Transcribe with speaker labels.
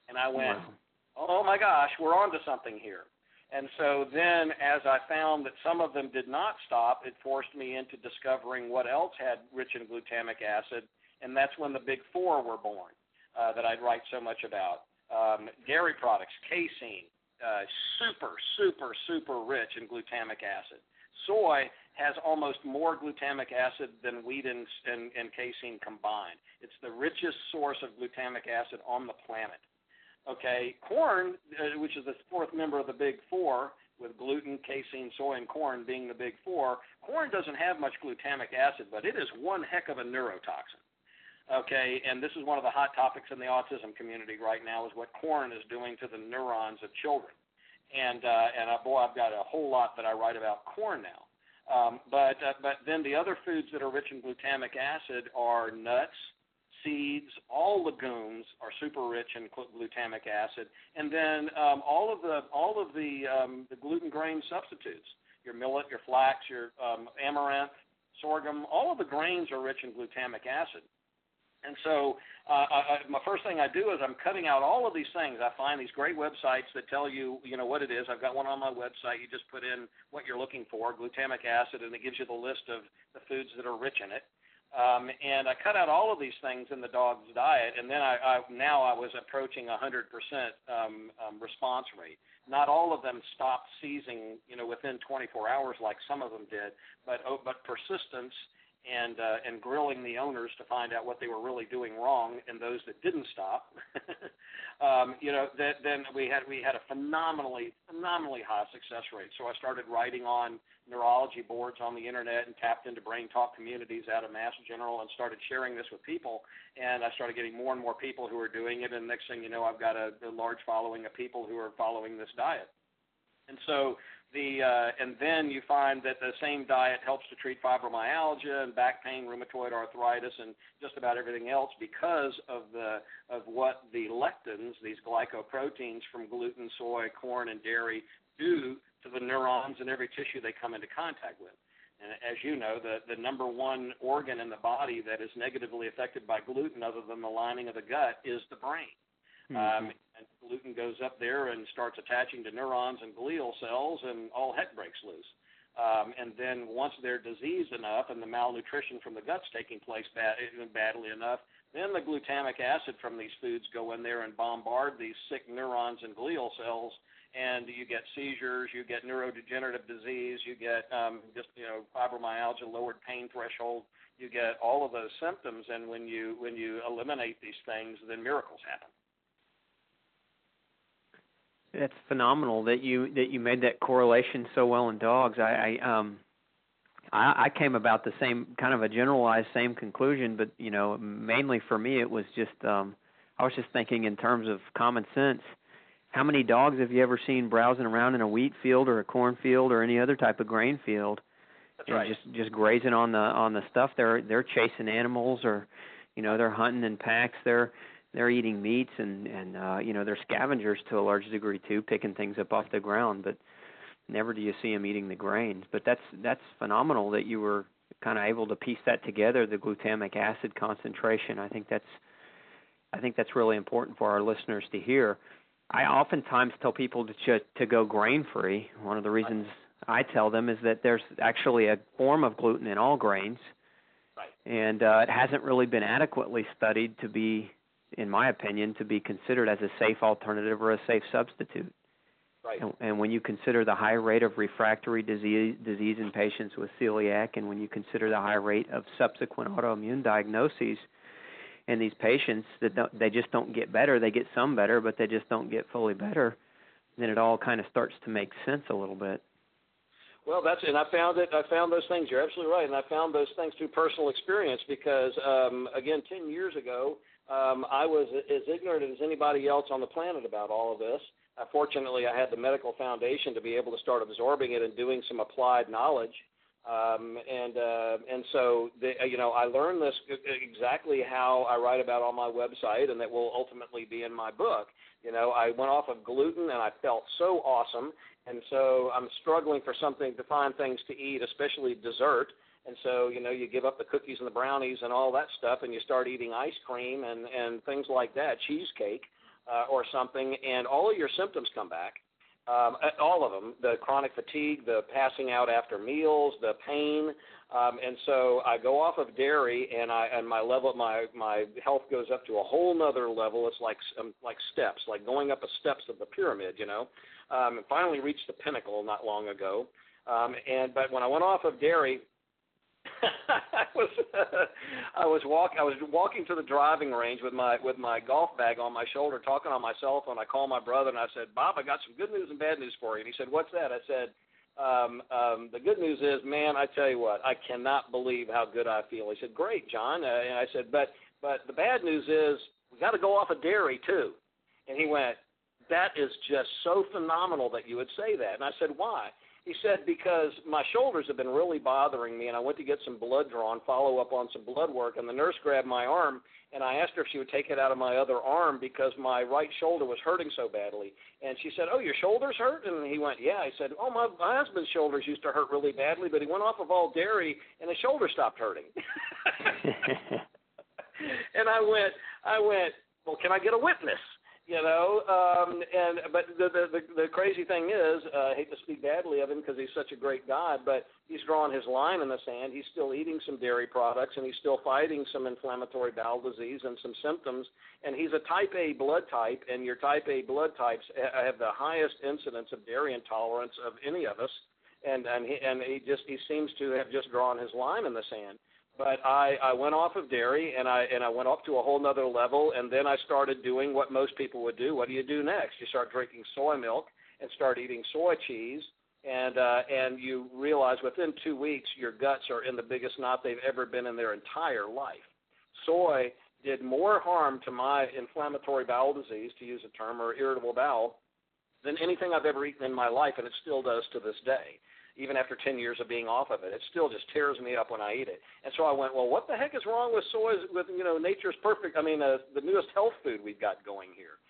Speaker 1: And I went,
Speaker 2: wow.
Speaker 1: oh, my gosh, we're on to something here. And so then as I found that some of them did not stop, it forced me into discovering what else had rich in glutamic acid, and that's when the big four were born that I'd write so much about. Dairy products, casein, super rich in glutamic acid. Soy has almost more glutamic acid than wheat and casein combined. It's the richest source of glutamic acid on the planet. Okay, corn, which is the fourth member of the big four, with gluten, casein, soy, and corn being the big four, corn doesn't have much glutamic acid, but it is one heck of a neurotoxin. Okay, and this is one of the hot topics in the autism community right now, is what corn is doing to the neurons of children. And boy, I've got a whole lot that I write about corn now. But then the other foods that are rich in glutamic acid are nuts, seeds. All legumes are super rich in glutamic acid, and then all of the gluten grain substitutes. Your millet, your flax, your amaranth, sorghum. All of the grains are rich in glutamic acid. And so my first thing I do is I'm cutting out all of these things. I find these great websites that tell you, what it is. I've got one on my website. You just put in what you're looking for, glutamic acid, and it gives you the list of the foods that are rich in it. And I cut out all of these things in the dog's diet, and then I was approaching 100% response rate. Not all of them stopped seizing, within 24 hours like some of them did, but persistence and grilling the owners to find out what they were really doing wrong, and those that didn't stop, then we had a phenomenally high success rate. So I started writing on neurology boards on the internet and tapped into brain talk communities out of Mass General and started sharing this with people. And I started getting more and more people who are doing it. And next thing you know, I've got a large following of people who are following this diet. And so and then you find that the same diet helps to treat fibromyalgia and back pain, rheumatoid arthritis, and just about everything else because of what the lectins, these glycoproteins from gluten, soy, corn, and dairy, do to the neurons in every tissue they come into contact with. And as you know, the number one organ in the body that is negatively affected by gluten, other than the lining of the gut, is the brain. And gluten goes up there and starts attaching to neurons and glial cells, and all heck breaks loose. And then once they're diseased enough and the malnutrition from the gut's taking place badly enough, then the glutamic acid from these foods go in there and bombard these sick neurons and glial cells, and you get seizures, you get neurodegenerative disease, you get fibromyalgia, lowered pain threshold, you get all of those symptoms, and when you eliminate these things, then miracles happen.
Speaker 2: That's phenomenal that you made that correlation so well in dogs. I came about the same kind of a generalized same conclusion, but mainly for me it was just I was just thinking in terms of common sense. How many dogs have you ever seen browsing around in a wheat field or a corn field or any other type of grain field?
Speaker 1: That's
Speaker 2: and
Speaker 1: right.
Speaker 2: just grazing on the stuff. They're chasing animals, or they're hunting in packs. They're eating meats, and they're scavengers to a large degree too, picking things up off the ground. But never do you see them eating the grains. But that's phenomenal that you were kind of able to piece that together, the glutamic acid concentration. I think that's really important for our listeners to hear. I oftentimes tell people to go grain-free. One of the reasons I tell them is that there's actually a form of gluten in all grains,
Speaker 1: right.
Speaker 2: And it hasn't really been adequately studied to be, in my opinion, to be considered as a safe alternative or a safe substitute.
Speaker 1: Right.
Speaker 2: And when you consider the high rate of refractory disease in patients with celiac, and when you consider the high rate of subsequent autoimmune diagnoses in these patients, they just don't get better. They get some better, but they just don't get fully better. Then it all kind of starts to make sense a little bit.
Speaker 1: Well, and I found those things. You're absolutely right, and I found those things through personal experience because, again, 10 years ago, I was as ignorant as anybody else on the planet about all of this. Fortunately, I had the medical foundation to be able to start absorbing it and doing some applied knowledge. And so, I learned this exactly how I write about on my website, and that will ultimately be in my book. I went off of gluten, and I felt so awesome. And so I'm struggling for something to find things to eat, especially dessert. And so, you give up the cookies and the brownies and all that stuff, and you start eating ice cream and things like that, cheesecake. or something, and all of your symptoms come back. All of them, the chronic fatigue, the passing out after meals, the pain, and so I go off of dairy, and my health goes up to a whole nother level. It's like steps, like going up the steps of the pyramid, and finally reached the pinnacle not long ago. But when I went off of dairy, I was walking to the driving range with my golf bag on my shoulder, talking on my cell phone. I called my brother and I said, "Bob, I got some good news and bad news for you." And he said, "What's that?" I said, "The good news is, man, I tell you what, I cannot believe how good I feel." He said, "Great, John." And I said, "But the bad news is we got to go off of dairy too." And he went, "That is just so phenomenal that you would say that." And I said, "Why?" He said, "Because my shoulders have been really bothering me, and I went to get some blood drawn, follow up on some blood work, and the nurse grabbed my arm, and I asked her if she would take it out of my other arm because my right shoulder was hurting so badly. And she said, 'Oh, your shoulders hurt?' And he went, 'Yeah.' I said, 'Oh, my husband's shoulders used to hurt really badly, but he went off of all dairy, and his shoulder stopped hurting.'" And I went, "Well, can I get a witness?" But the crazy thing is, I hate to speak badly of him because he's such a great guy, but he's drawn his line in the sand. He's still eating some dairy products, and he's still fighting some inflammatory bowel disease and some symptoms. And he's a type A blood type, and your type A blood types have the highest incidence of dairy intolerance of any of us. And he seems to have just drawn his line in the sand. But I went off of dairy, and I went up to a whole nother level, and then I started doing what most people would do. What do you do next? You start drinking soy milk and start eating soy cheese, and you realize within 2 weeks your guts are in the biggest knot they've ever been in their entire life. Soy did more harm to my inflammatory bowel disease, to use a term, or irritable bowel, than anything I've ever eaten in my life, and it still does to this day. Even after 10 years of being off of it, it still just tears me up when I eat it. And so I went, well, what the heck is wrong with soy, with nature's perfect, the newest health food we've got going here?